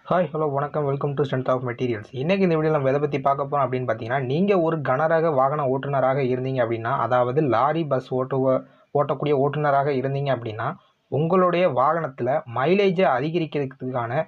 Hi hello வணக்கம். Welcome to strength of materials. இன்றைக்கி இந்த வீடியோவில் நம்ம எதை பற்றி பார்க்க போகிறோம் அப்படின்னு பார்த்தீங்கன்னா, நீங்கள் ஒரு கனரக வாகன ஓட்டுநராக இருந்தீங்க அப்படின்னா, அதாவது லாரி பஸ் ஓட்டக்கூடிய ஓட்டுநராக இருந்தீங்க அப்படின்னா, உங்களுடைய வாகனத்தில் மைலேஜை அதிகரிக்கிறதுக்கான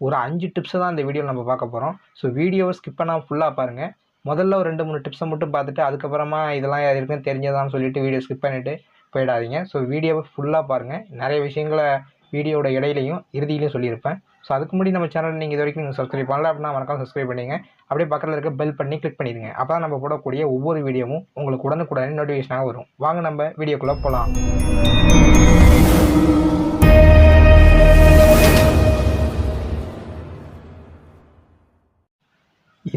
ஒரு 5 டிப்ஸை தான் இந்த வீடியோவில் நம்ம பார்க்க போகிறோம். ஸோ வீடியோவை ஸ்கிப் பண்ணாமல் ஃபுல்லாக பாருங்கள். முதல்ல ஒரு 2-3 டிப்ஸை மட்டும் பார்த்துட்டு அதுக்கப்புறமா இதெல்லாம் இருக்குன்னு தெரிஞ்சதான்னு சொல்லிட்டு வீடியோ ஸ்கிப் பண்ணிவிட்டு போயிடாதீங்க. ஸோ வீடியோவை ஃபுல்லாக பாருங்கள். நிறைய விஷயங்களை வீடியோட இடையிலையும் இறுதியிலையும் சொல்லியிருப்பேன். ஸோ அதுக்கு முன்னாடி நம்ம சேனல் நீங்கள் இது வரைக்கும் நீங்கள் சப்ஸ்கிரைப் பண்ணல அப்படின்னா மறக்காம சப்ஸ்கிரைப் பண்ணிங்க. அப்படியே பக்கத்தில் இருக்க பெல் பண்ணி கிளிக் பண்ணிடுங்க. அப்போ தான் நம்ம போடக்கூடிய ஒவ்வொரு வீடியோவும் உங்களுக்கு உடனுக்குடனே நோட்டிஃபிகேஷனாக வரும். வாங்க நம்ம வீடியோக்குள்ளே போகலாம்.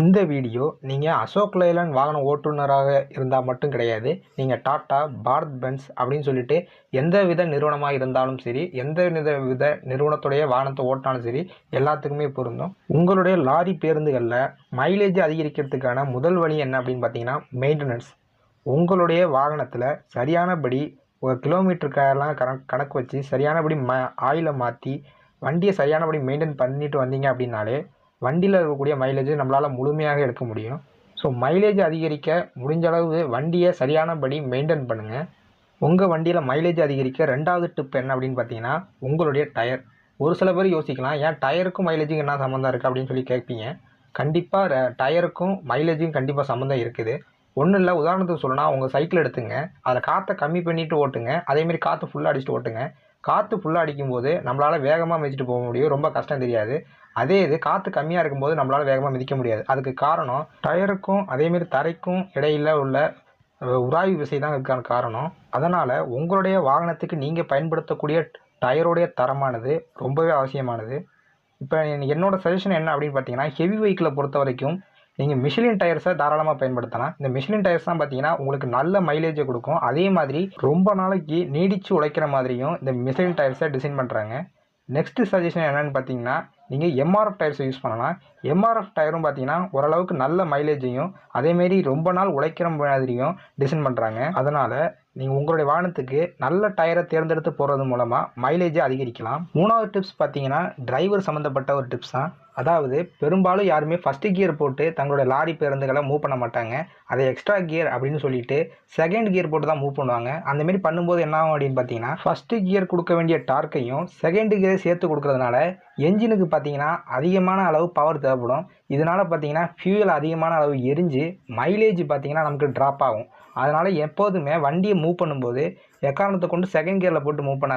இந்த வீடியோ நீங்கள் அசோக் லைலாண்ட் வாகன ஓட்டுநராக இருந்தால் மட்டும் கிடையாது. நீங்கள் டாட்டா, பாரத் பென்ஸ் அப்படின்னு சொல்லிட்டு எந்த வித நிறுவனமாக இருந்தாலும் சரி, எந்த வித நிறுவனத்துடைய வாகனத்தை ஓட்டினாலும் சரி, எல்லாத்துக்குமே பொருந்தும். உங்களுடைய லாரி பேருந்துகளில் மைலேஜ் அதிகரிக்கிறதுக்கான முதல் வழி என்ன அப்படின்னு பார்த்தீங்கன்னா, மெயின்டெனன்ஸ். உங்களுடைய வாகனத்தில் சரியானபடி ஒரு கிலோமீட்டருக்கெல்லாம் கணக்கு வச்சு சரியானபடி ஆயிலை மாற்றி வண்டியை சரியானபடி மெயின்டைன் பண்ணிட்டு வந்தீங்க அப்படின்னாலே வண்டியில் இருக்கக்கூடிய மைலேஜை நம்மளால் முழுமையாக எடுக்க முடியும். ஸோ மைலேஜ் அதிகரிக்க முடிஞ்ச அளவு வண்டியை சரியானபடி மெயின்டைன் பண்ணுங்கள். உங்கள் வண்டியில் மைலேஜ் அதிகரிக்க 2வது டிப் என்ன அப்படின்னு பார்த்தீங்கன்னா, உங்களுடைய டயர். ஒரு சில பேர் யோசிக்கலாம், ஏன் டயருக்கும் மைலேஜுக்கும் என்ன சம்மந்தம் இருக்குது அப்படின்னு சொல்லி கேட்பீங்க. கண்டிப்பாக டயருக்கும் மைலேஜுக்கும் கண்டிப்பாக சம்மந்தம் இருக்குது. ஒன்றும் இல்லை, உதாரணத்துக்கு சொல்லணும்னா உங்கள் சைக்கிள் எடுத்துங்க, அதில் காற்றை கம்மி பண்ணிவிட்டு ஓட்டுங்க. அதேமாரி காற்று ஃபுல்லாக அடிச்சுட்டு ஓட்டுங்க. காற்று ஃபுல்லாக அடிக்கும்போது நம்மளால் வேகமாக மிதிச்சுட்டு போக முடியும், ரொம்ப கஷ்டம் தெரியாது. அதே இது காற்று கம்மியாக இருக்கும்போது நம்மளால் வேகமாக மிதிக்க முடியாது. அதுக்கு காரணம் டயருக்கும் அதேமாரி தரைக்கும் இடையில் உள்ள உராய்வு விசை தான் இதுக்கான காரணம். அதனால் உங்களுடைய வாகனத்துக்கு நீங்கள் பயன்படுத்தக்கூடிய டயருடைய தரமானது ரொம்பவே அவசியமானது. இப்போ என்னோடய சஜஷன் என்ன அப்படின்னு பார்த்தீங்கன்னா, ஹெவி வெஹிக்கிளை பொறுத்த வரைக்கும் நீங்கள் மிஷிலின் டயர்ஸை தாராளமாக பயன்படுத்தலாம். இந்த மிஷிலின் டயர்ஸ் தான் பார்த்தீங்கன்னா உங்களுக்கு நல்ல மைலேஜை கொடுக்கும். அதே மாதிரி ரொம்ப நாளைக்கு நீடித்து உழைக்கிற மாதிரியும் இந்த மிஷிலின் டயர்ஸை டிசைன் பண்ணுறாங்க. நெக்ஸ்ட்டு சஜஷன் என்னென்னு பார்த்தீங்கன்னா, நீங்கள் எம்ஆர்எஃப் டயர்ஸை யூஸ் பண்ணலாம். எம்ஆர்எஃப் டயரும் பார்த்தீங்கன்னா ஓரளவுக்கு நல்ல மைலேஜையும் அதேமாரி ரொம்ப நாள் உழைக்கிற மாதிரியும் டிசைன் பண்ணுறாங்க. அதனால் நீங்கள் உங்களுடைய வாகனத்துக்கு நல்ல டயரை தேர்ந்தெடுத்து போகிறது மூலமாக மைலேஜை அதிகரிக்கலாம். 3வது டிப்ஸ் பார்த்தீங்கன்னா, டிரைவர் சம்மந்தப்பட்ட ஒரு டிப்ஸ் தான். அதாவது பெரும்பாலும் யாருமே ஃபஸ்ட்டு கியர் போட்டு தங்களுடைய லாரி பேருந்துகளை மூவ் பண்ண மாட்டாங்க. அதை எக்ஸ்ட்ரா கியர் அப்படின்னு சொல்லிட்டு செகண்ட் கியர் போட்டு தான் மூவ் பண்ணுவாங்க. அந்தமாரி பண்ணும்போது என்ன ஆகும் அப்படின்னு பார்த்தீங்கன்னா, ஃபஸ்ட்டு கியர் கொடுக்க வேண்டிய டார்க்கையும் செகண்ட் கியரை சேர்த்து கொடுக்கறதுனால என்ஜினுக்கு பார்த்தீங்கன்னா அதிகமான அளவு பவர் தேவைப்படும். இதனால் பார்த்தீங்கன்னா ஃபியூயல் அதிகமான அளவு எரிஞ்சு மைலேஜ் பார்த்தீங்கன்னா நமக்கு ட்ராப் ஆகும். அதனால் எப்போதுமே வண்டியை மூவ் பண்ணும்போது எக்காரணத்தை கொண்டு செகண்ட் கியரில் போட்டு மூவ் பண்ணாதீங்க.